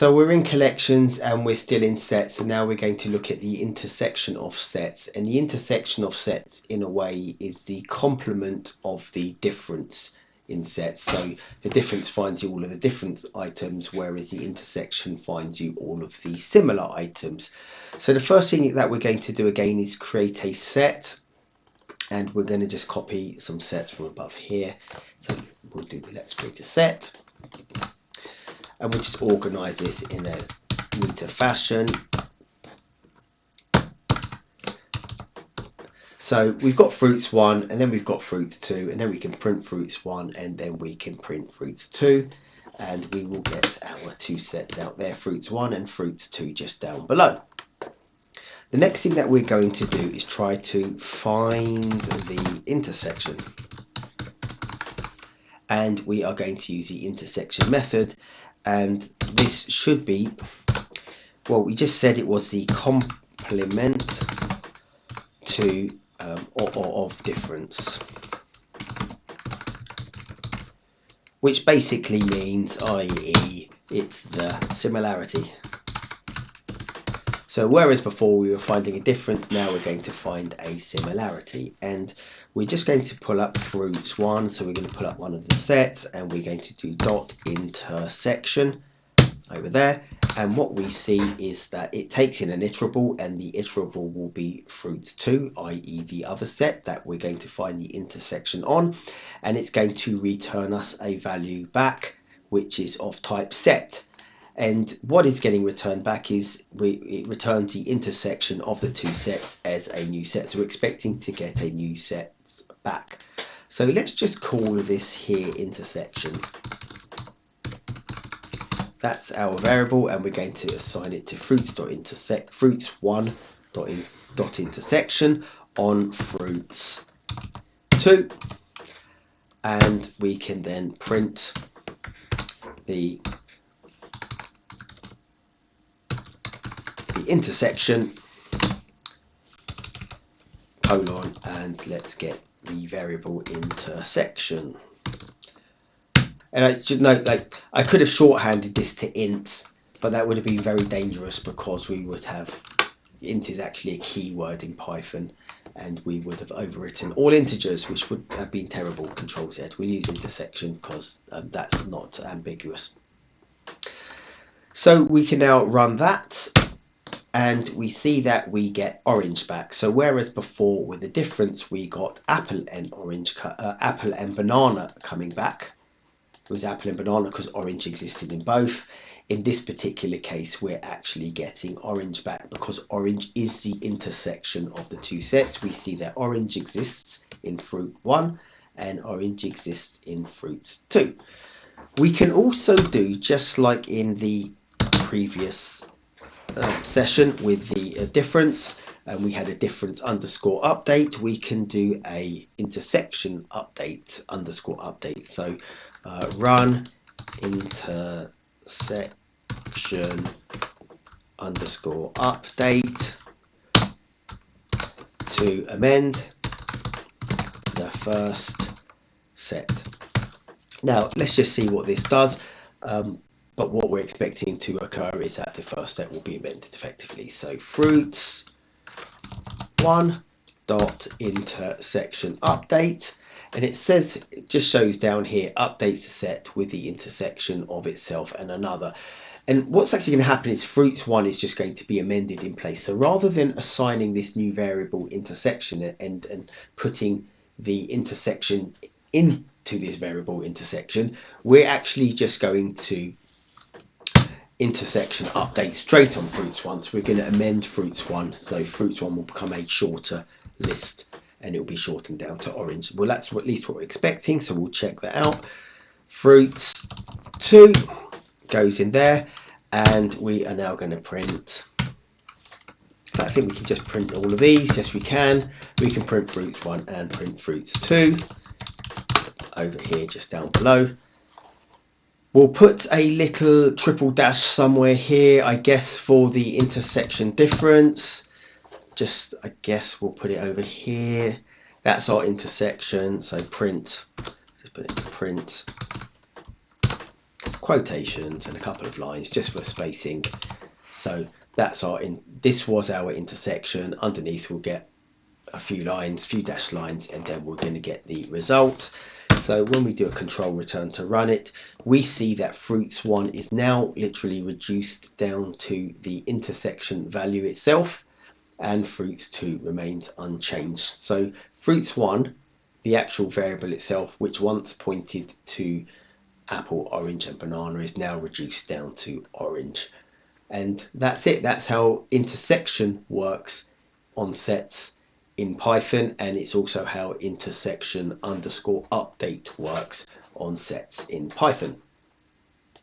So we're in collections and we're still in sets, and now we're going to look at the intersection of sets. And the intersection of sets, in a way, is the complement of the difference in sets. So the difference finds you all of the different items, whereas the intersection finds you all of the similar items. So the first thing that we're going to do again is create a set, and we're going to just copy some sets from above here. So we'll do the let's create a set, and we'll just organize this in a neater fashion. So we've got fruits 1, and then we've got fruits 2, and then we can print fruits 1, and then we can print fruits 2, and we will get our two sets out there, fruits 1 and fruits 2, just down below. The next thing that we're going to do is try to find the intersection, and we are going to use the intersection method, and this should be, well, we just said it was the complement to or of difference, which basically means, i.e., it's the similarity. So whereas before we were finding a difference, now we're going to find a similarity, and we're just going to pull up fruits 1. So we're going to pull up one of the sets, and we're going to do dot intersection over there, and what we see is that it takes in an iterable, and the iterable will be fruits 2, i.e. the other set that we're going to find the intersection on, and it's going to return us a value back which is of type set. And what is getting returned back is it returns the intersection of the two sets as a new set. So we're expecting to get a new set back. So let's just call this here intersection. That's our variable, and we're going to assign it to fruits1.intersection on fruits 2, and we can then print the intersection colon, and let's get the variable intersection. And I should note, like, I could have shorthanded this to int, but that would have been very dangerous because we would have, int is actually a keyword in Python, and we would have overwritten all integers, which would have been terrible. Control Z. We use intersection because that's not ambiguous. So we can now run that, and we see that we get orange back. So whereas before with the difference we got apple and apple and banana coming back, it was apple and banana because orange existed in both. In this particular case, we're actually getting orange back because orange is the intersection of the two sets. We see that orange exists in fruit 1 and orange exists in fruits 2. We can also do, just like in the previous session with the difference, and we had a difference underscore update, we can do a intersection update underscore update. So run intersection underscore update to amend the first set. Now let's just see what this does, but what we're expecting to occur is that the first set will be amended effectively. So fruits 1 dot intersection update, and it says, it just shows down here, updates the set with the intersection of itself and another. And what's actually going to happen is fruits 1 is just going to be amended in place. So rather than assigning this new variable intersection and putting the intersection into this variable intersection, we're actually just going to intersection update straight on fruits 1. So we're going to amend fruits 1. So fruits 1 will become a shorter list, and it will be shortened down to orange. Well, that's at least what we're expecting, so we'll check that out. Fruits 2 goes in there, and we are now going to print. I think we can just print all of these. Yes, we can. We can print fruits 1 and print fruits 2 over here, just down below. We'll put a little triple dash somewhere here, I guess, for the intersection difference. Just, I guess we'll put it over here. That's our intersection. So print, just put it in print quotations and a couple of lines just for spacing. So that's this was our intersection. Underneath we'll get a few lines, few dashed lines, and then we're going to get the result. So when we do a control return to run it, we see that fruits1 is now literally reduced down to the intersection value itself, and fruits2 remains unchanged. So fruits1, the actual variable itself, which once pointed to apple, orange, and banana, is now reduced down to orange. And that's it. That's how intersection works on sets in Python, and it's also how intersection_update works on sets in Python.